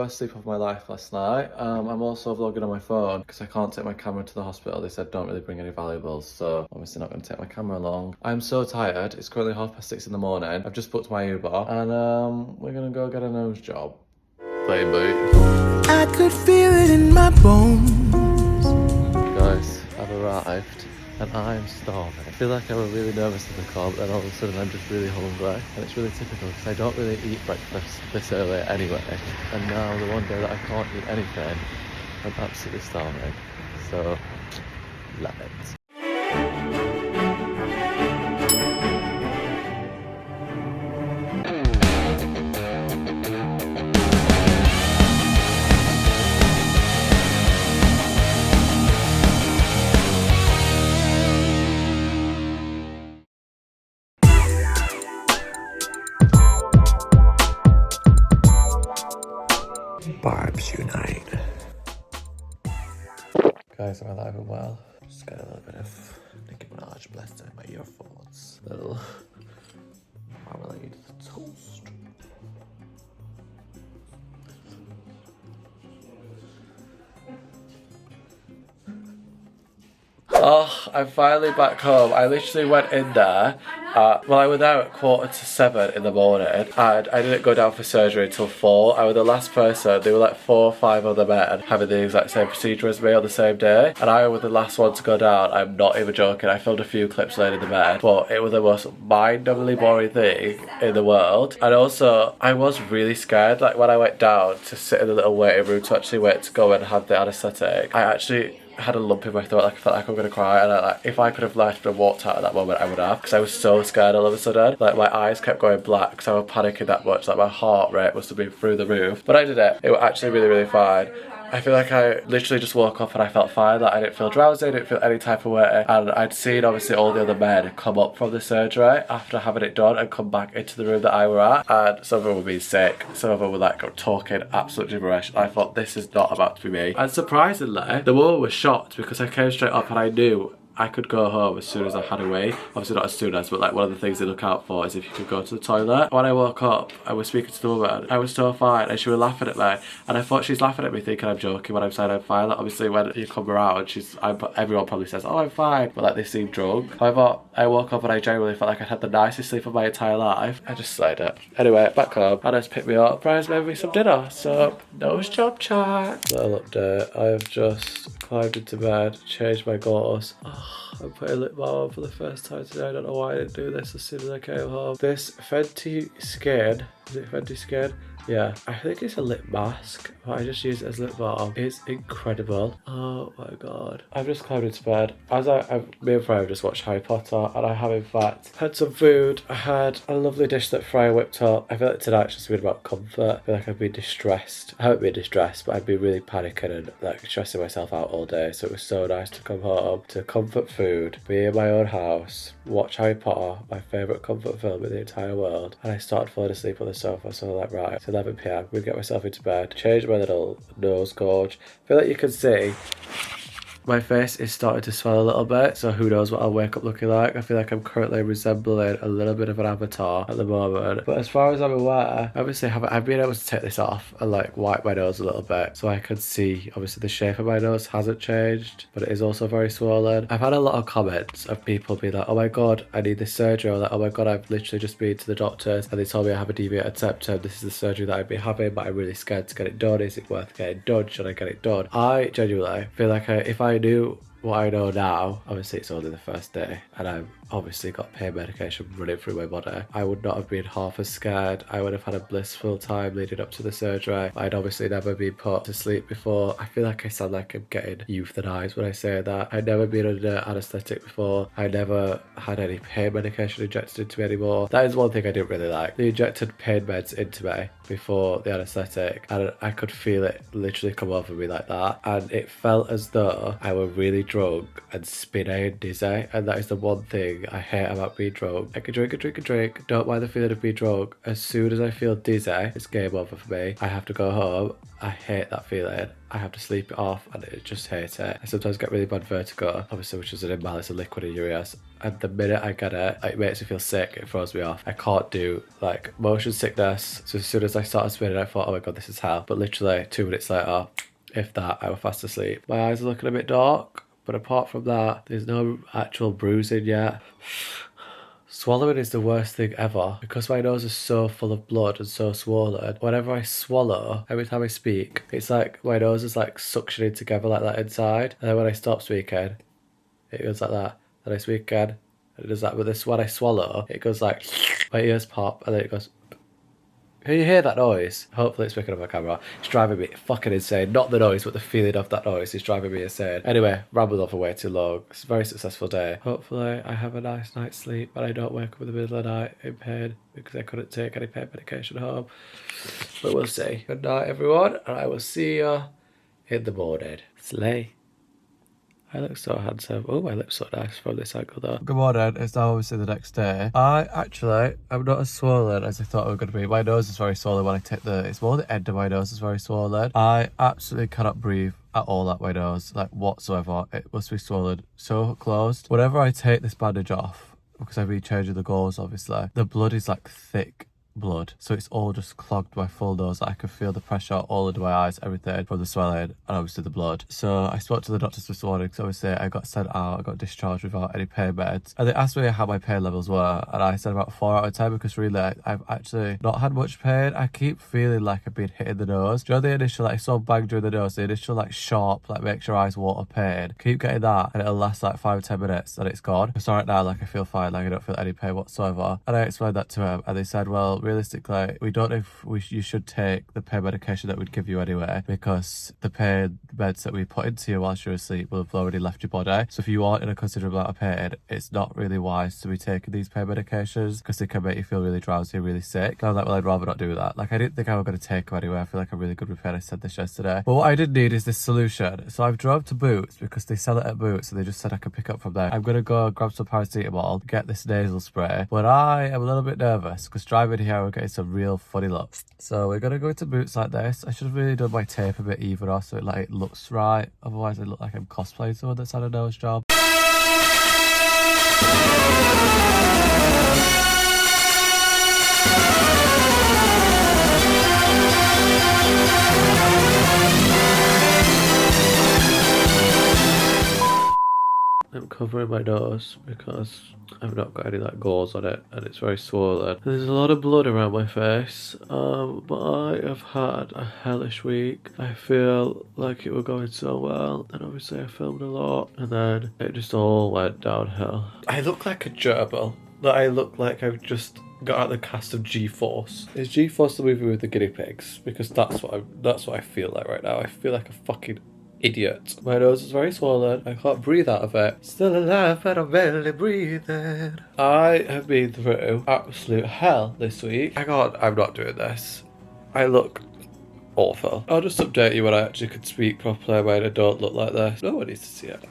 worst sleep of my life last night. I'm also vlogging on my phone because I can't take my camera to the hospital. They said don't really bring any valuables, so obviously not going to take my camera along. I'm so tired. It's currently 6:30 in the morning. I've just booked my Uber and we're going to go get a nose job. Baby. I could feel it in my bones. Guys, I've arrived and I'm starving. I feel like I was really nervous in the car, but then all of a sudden I'm just really hungry. And it's really typical because I don't really eat breakfast this early anyway. And now the one day that I can't eat anything, I'm absolutely starving. So, love it. Barbs unite. Guys, I'm alive and well. Just got a little bit of Nicki Minaj blessed in my earphones. A little marmalade toast. Oh, I'm finally back home. I literally went in there. I was there at 6:45 in the morning, and I didn't go down for surgery until 4. I was the last person. There were like 4 or 5 other men having the exact same procedure as me on the same day, and I was the last one to go down. I'm not even joking. I filmed a few clips laying in the bed, but it was the most mind-numbingly boring thing in the world. And also, I was really scared. Like when I went down to sit in the little waiting room to actually wait to go and have the anaesthetic, I actually had a lump in my throat. Like I felt like I was gonna cry, and if I could have left and walked out at that moment, I would have, because I was so scared all of a sudden. Like my eyes kept going black because I was panicking that much. Like my heart rate must have been through the roof. But I did it. It was actually really, really fine. I feel like I literally just woke up and I felt fine. Like I didn't feel drowsy, I didn't feel any type of way. And I'd seen obviously all the other men come up from the surgery after having it done and come back into the room that I were at. And some of them were being sick. Some of them were like talking absolute gibberish. I thought, this is not about to be me. And surprisingly, the woman was shocked because I came straight up and I knew I could go home as soon as I had a wee. Obviously not as soon as, but like one of the things they look out for is if you could go to the toilet. When I woke up, I was speaking to the woman. I was so fine and she was laughing at me. And I thought she's laughing at me thinking I'm joking when I'm saying I'm fine. Like obviously when you come around, everyone probably says, oh, I'm fine. But like they seem drunk. However, I woke up and I genuinely felt like I'd had the nicest sleep of my entire life. I just slayed it. Anyway, back home. And just picked me up. Brian's made me some dinner. So, nose job chat. Little update. I have just climbed into bed, changed my gauze. I'm putting lip balm on for the first time today. I don't know why I didn't do this as soon as I came home. This Fenty Skin, is it Fenty Skin? Yeah, I think it's a lip mask, but I just use it as lip balm. It's incredible. Oh my god. I've just climbed into bed. Me and Freya have just watched Harry Potter, and I have in fact had some food. I had a lovely dish that Freya whipped up. I feel like tonight's just been about comfort. I feel like I've been distressed. I haven't been distressed, but I've been really panicking and like stressing myself out all day. So it was so nice to come home to comfort food, be in my own house, watch Harry Potter, my favourite comfort film in the entire world. And I started falling asleep on the sofa, so I was like, right, it's 11 PM, we'll get myself into bed, change my little nose gauge. I feel like you can see my face is starting to swell a little bit, so who knows what I'll wake up looking like. I feel like I'm currently resembling a little bit of an avatar at the moment. But as far as I'm aware, obviously I've been able to take this off and like wipe my nose a little bit so I can see obviously the shape of my nose hasn't changed, but it is also very swollen. I've had a lot of comments of people being like, oh my god, I need this surgery, or like, oh my god, I've literally just been to the doctors and they told me I have a deviated septum. This is the surgery that I'd be having, but I'm really scared to get it done. Is it worth getting done? Should I get it done? I genuinely feel like if I knew what I know now, obviously it's only the first day and I've obviously got pain medication running through my body, I would not have been half as scared. I would have had a blissful time leading up to the surgery. I'd obviously never been put to sleep before. I feel like I sound like I'm getting euthanized when I say that. I'd never been under anaesthetic before. I never had any pain medication injected into me anymore. That is one thing I didn't really like. They injected pain meds into me before the anaesthetic and I could feel it literally come over me like that, and it felt as though I were really drunk and spinny and dizzy, and that is the one thing thing I hate about being drunk. I can drink and drink and drink, don't mind the feeling of being drunk. As soon as I feel dizzy, it's game over for me. I have to go home. I hate that feeling. I have to sleep it off and I just hate it. I sometimes get really bad vertigo, obviously, which is an imbalance of liquid in your ears. And the minute I get it, it makes me feel sick. It throws me off. I can't do like motion sickness. So as soon as I started spinning, I thought, oh my God, this is hell. But literally 2 minutes later, if that, I was fast asleep. My eyes are looking a bit dark, but apart from that, there's no actual bruising yet. Swallowing is the worst thing ever. Because my nose is so full of blood and so swollen, whenever I swallow, every time I speak, it's like my nose is like suctioning together like that inside. And then when I stop speaking, it goes like that. Then I speak again, and it does that. But this, when I swallow, it goes like, my ears pop, and then it goes. Can you hear that noise? Hopefully it's picking up my camera. It's driving me fucking insane. Not the noise, but the feeling of that noise is driving me insane. Anyway, rambled on for way too long. It's a very successful day. Hopefully I have a nice night's sleep and I don't wake up in the middle of the night in pain because I couldn't take any pain medication home. But we'll see. Good night, everyone, and I will see you in the morning. Slay. I look so handsome. Oh, my lips so nice from this angle though. Good morning, it's now obviously the next day. I'm not as swollen as I thought I was going to be. My nose is very swollen when I take it's more the end of my nose is very swollen. I absolutely cannot breathe at all at my nose, like whatsoever. It must be swollen, so closed. Whenever I take this bandage off, because I've been changing the gauze obviously, the blood is like thick blood, so it's all just clogged my full nose. I can feel the pressure all under my eyes, everything from the swelling and obviously the blood. So I spoke to the doctors this morning because obviously I got sent out, I got discharged without any pain meds, and they asked me how my pain levels were, and I said about 4 out of 10 because really I've actually not had much pain. I keep feeling like I've been hit in the nose. Do you know the initial like so bang during the nose, the initial like sharp like makes your eyes water pain? Keep getting that and it'll last like 5 or 10 minutes and it's gone. So right now like I feel fine, like I don't feel any pain whatsoever. And I explained that to him and they said, well, realistically, we don't know if you should take the pain medication that we'd give you anyway, because the pain meds that we put into you whilst you're asleep will have already left your body. So if you aren't in a considerable amount of pain, it's not really wise to be taking these pain medications because they can make you feel really drowsy and really sick. And I was like, well, I'd rather not do that. Like, I didn't think I was going to take them anyway. I feel like I'm really good with pain. I said this yesterday. But what I did need is this solution. So I've drove to Boots because they sell it at Boots and they just said I could pick up from there. I'm going to go grab some paracetamol, get this nasal spray. But I am a little bit nervous because driving here, we're getting some real funny looks. So we're going to go into Boots like this. I should have really done my tape a bit evener so it looks right. Otherwise, I look like I'm cosplaying someone that's had a nose job. I'm covering my nose because I've not got any like gauze on it and it's very swollen. There's a lot of blood around my face, but I have had a hellish week. I feel like it was going so well, and obviously I filmed a lot and then it just all went downhill. I look like a gerbil. I look like I've just got out the cast of G-Force. Is G-Force the movie with the guinea pigs? Because that's what I feel like right now. I feel like a fucking idiot. My nose is very swollen. I can't breathe out of it. Still alive, but I'm barely breathing. I have been through absolute hell this week. I'm not doing this. I look awful. I'll just update you when I actually could speak properly when I don't look like this. No one needs to see it.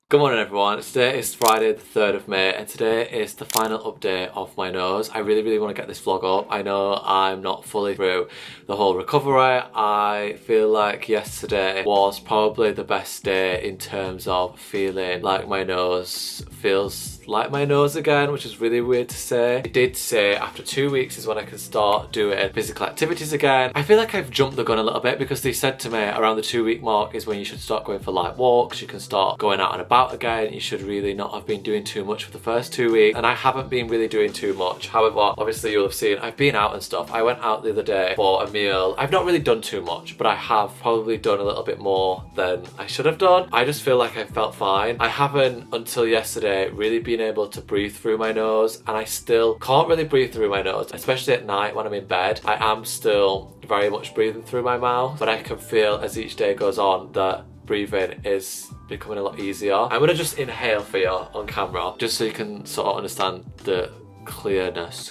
Good morning everyone, today is Friday the 3rd of May and today is the final update of my nose. I really want to get this vlog up. I know I'm not fully through the whole recovery. I feel like yesterday was probably the best day in terms of feeling like my nose feels like my nose again, which is really weird to say. I did say after 2 weeks is when I can start doing physical activities again. I feel like I've jumped the gun a little bit because they said to me around the 2 week mark is when you should start going for light walks, you can start going out and about again. You should really not have been doing too much for the first 2 weeks, and I haven't been really doing too much. However, obviously you'll have seen I've been out and stuff. I went out the other day for a meal. I've not really done too much, but I have probably done a little bit more than I should have done. I just feel like I felt fine. I haven't until yesterday really been able to breathe through my nose, and I still can't really breathe through my nose, especially at night when I'm in bed. I am still very much breathing through my mouth, but I can feel as each day goes on that breathing is becoming a lot easier. I'm gonna just inhale for you on camera just so you can sort of understand the clearness.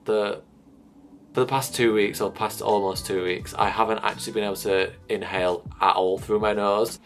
For the past 2 weeks, or past almost 2 weeks, I haven't actually been able to inhale at all through my nose.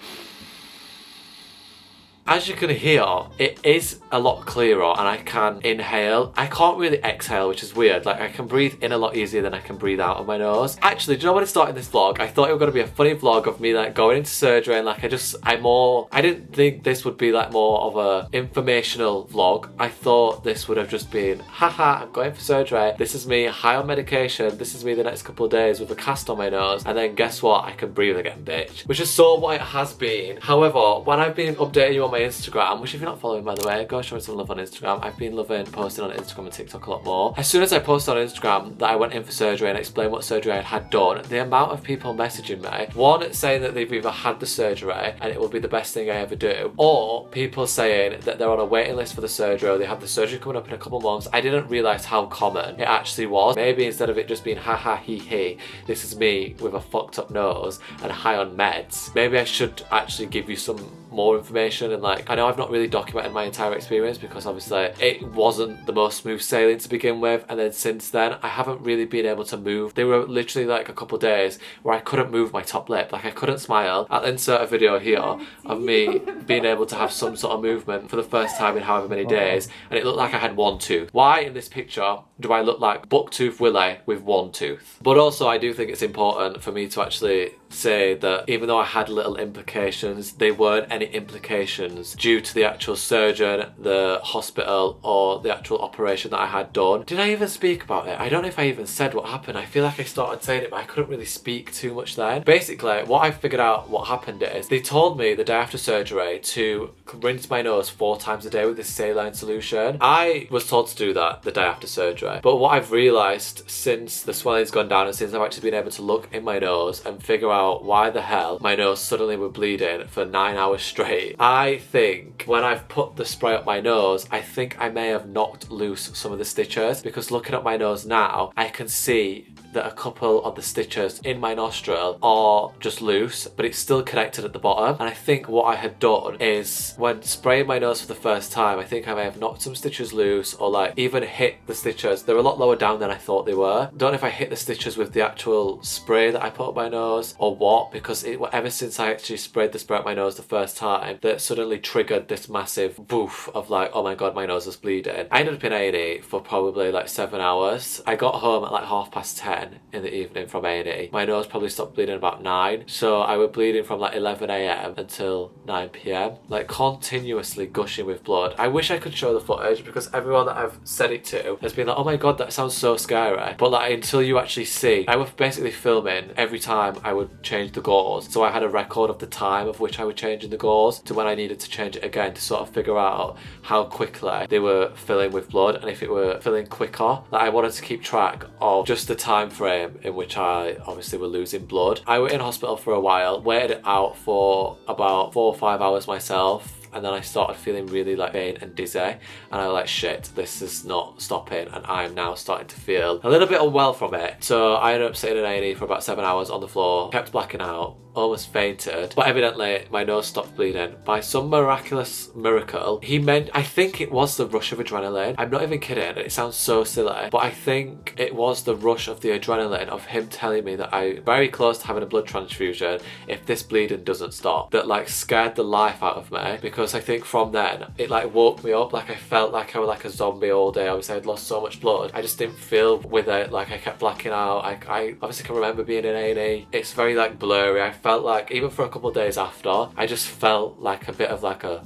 as you can hear, it is a lot clearer and I can inhale. I can't really exhale, which is weird. Like, I can breathe in a lot easier than I can breathe out of my nose. Actually, do you know when I started this vlog? I thought it was going to be a funny vlog of me like going into surgery and like I didn't think this would be like more of a informational vlog. I thought this would have just been, haha, I'm going for surgery. This is me high on medication. This is me the next couple of days with a cast on my nose. And then guess what? I can breathe again, bitch. Which is so what it has been. However, when I've been updating you on my Instagram, which if you're not following by the way, go show me some love on Instagram. I've been loving posting on Instagram and TikTok a lot more. As soon as I posted on Instagram that I went in for surgery and explained what surgery I had done, the amount of people messaging me, one saying that they've either had the surgery and it will be the best thing I ever do, or people saying that they're on a waiting list for the surgery or they have the surgery coming up in a couple months. I didn't realise how common it actually was. Maybe instead of it just being haha hee hee, this is me with a fucked up nose and high on meds, maybe I should actually give you some more information. And like, I know I've not really documented my entire experience because obviously it wasn't the most smooth sailing to begin with, and then since then I haven't really been able to move. There were literally like a couple of days where I couldn't move my top lip, like I couldn't smile. I'll insert a video here of me being able to have some sort of movement for the first time in however many days, and it looked like I had one tooth. Why in this picture do I look like Bucktooth Willie with one tooth? But also I do think it's important for me to actually say that even though I had little implications, they weren't any implications due to the actual surgeon, the hospital, or the actual operation that I had done. Did I even speak about it? I don't know if I even said what happened. I feel like I started saying it, but I couldn't really speak too much then. Basically, what I figured out what happened is they told me the day after surgery to rinse my nose 4 times a day with this saline solution. I was told to do that the day after surgery, but what I've realised since the swelling's gone down and since I've actually been able to look in my nose and figure out why the hell my nose suddenly were bleeding for 9 hours straight, I think when I've put the spray up my nose, I think I may have knocked loose some of the stitches, because looking at my nose now, I can see that a couple of the stitches in my nostril are just loose, but it's still connected at the bottom. And I think what I had done is when spraying my nose for the first time, I think I may have knocked some stitches loose or like even hit the stitches. They're a lot lower down than I thought they were. Don't know if I hit the stitches with the actual spray that I put up my nose or what, because ever since I actually sprayed the spray up my nose the first time, that suddenly triggered this massive boof of like, oh my god, my nose is bleeding. I ended up in A&E for probably like 7 hours. I got home at like 10:30 in the evening from A&E. My nose probably stopped bleeding about 9, so I was bleeding from like 11 AM until 9 PM, like continuously gushing with blood. I wish I could show the footage, because everyone that I've said it to has been like, oh my god, that sounds so scary, but like until you actually see, I was basically filming every time I would change the gauze, so I had a record of the time of which I would change in the gauze to when I needed to change it again, to sort of figure out how quickly they were filling with blood, and if it were filling quicker. Like, I wanted to keep track of just the time frame in which I obviously were losing blood. I was in hospital for a while, waited it out for about 4 or 5 hours myself, and then I started feeling really like pain and dizzy, and I was like, shit, this is not stopping, and I'm now starting to feel a little bit unwell from it. So I ended up sitting in A&E for about 7 hours on the floor, kept blacking out, almost fainted, but evidently my nose stopped bleeding by some miraculous miracle. I think it was the rush of adrenaline. I'm not even kidding, it sounds so silly, but I think it was the rush of the adrenaline of him telling me that I'm very close to having a blood transfusion if this bleeding doesn't stop, that like scared the life out of me, because I think from then it like woke me up. Like, I felt like I was like a zombie all day. Obviously I'd lost so much blood, I just didn't feel with it. Like, I kept blacking out. I obviously can remember being in A&E. It's very like blurry. I felt like even for a couple of days after, I just felt like a bit of like a...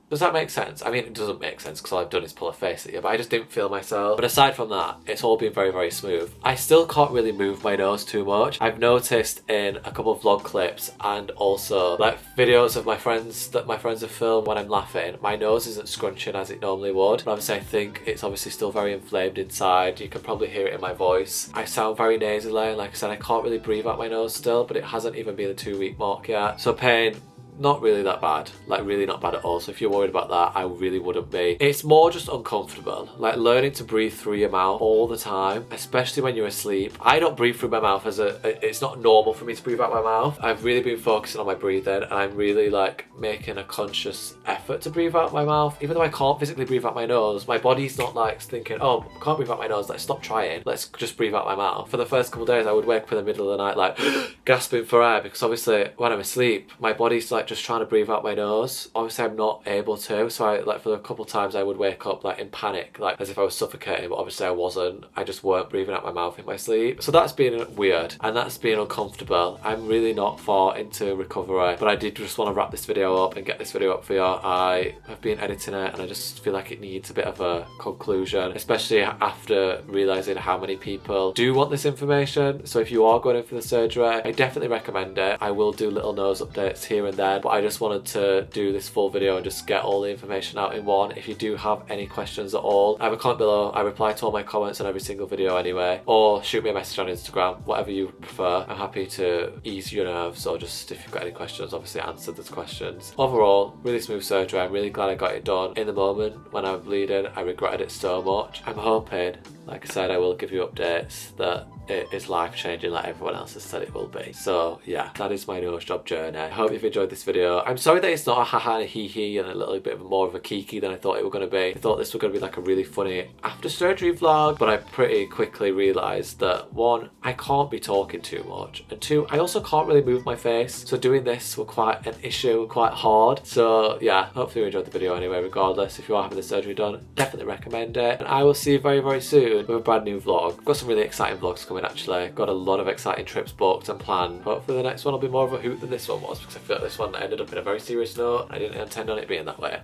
Does that make sense? I mean, it doesn't make sense because all I've done is pull a face at you, but I just didn't feel myself. But aside from that, it's all been very, very smooth. I still can't really move my nose too much. I've noticed in a couple of vlog clips and also like videos of my friends that my friends have filmed when I'm laughing, my nose isn't scrunching as it normally would. But obviously I think it's obviously still very inflamed inside. You can probably hear it in my voice. I sound very nasally, and like I said, I can't really breathe out my nose still, but it hasn't even been the 2-week mark yet. So pain, not really that bad, like really not bad at all. So if you're worried about that, I really wouldn't be. It's more just uncomfortable, like learning to breathe through your mouth all the time, especially when you're asleep. I don't breathe through my mouth it's not normal for me to breathe out my mouth. I've really been focusing on my breathing, and I'm really like making a conscious effort to breathe out my mouth. Even though I can't physically breathe out my nose, my body's not like thinking, oh, can't breathe out my nose, like stop trying, let's just breathe out my mouth. For the first couple of days I would wake up in the middle of the night like gasping for air, because obviously when I'm asleep my body's like just trying to breathe out my nose. Obviously I'm not able to, so I like for a couple of times I would wake up like in panic, like as if I was suffocating, but obviously I wasn't. I just weren't breathing out my mouth in my sleep. So that's been weird and that's been uncomfortable. I'm really not far into recovery, but I did just want to wrap this video up and get this video up for you. I have been editing it and I just feel like it needs a bit of a conclusion, especially after realising how many people do want this information. So if you are going in for the surgery, I definitely recommend it. I will do little nose updates here and there, but I just wanted to do this full video and just get all the information out in one. If you do have any questions at all, I have a comment below. I reply to all my comments on every single video anyway, or shoot me a message on Instagram, whatever you prefer. I'm happy to ease your nerves, or just if you've got any questions, obviously answer those questions. Overall, really smooth surgery. I'm really glad I got it done. In the moment when I was bleeding, I regretted it so much. I'm hoping, like I said, I will give you updates that it is life-changing like everyone else has said it will be. So yeah, that is my nose job journey. I hope you've enjoyed this video. I'm sorry that it's not a haha and a hee-hee and a little bit more of a kiki than I thought it was going to be. I thought this was going to be like a really funny after surgery vlog, but I pretty quickly realised that one, I can't be talking too much, and two, I also can't really move my face, so doing this was quite an issue, quite hard. So yeah, hopefully you enjoyed the video anyway. Regardless, if you are having the surgery done, definitely recommend it, and I will see you very, very soon with a brand new vlog. I've got some really exciting vlogs coming actually. Got a lot of exciting trips booked and planned. Hopefully the next one will be more of a hoot than this one was, because I feel like this one ended up in a very serious note. I didn't intend on it being that way.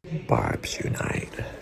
Vibes unite.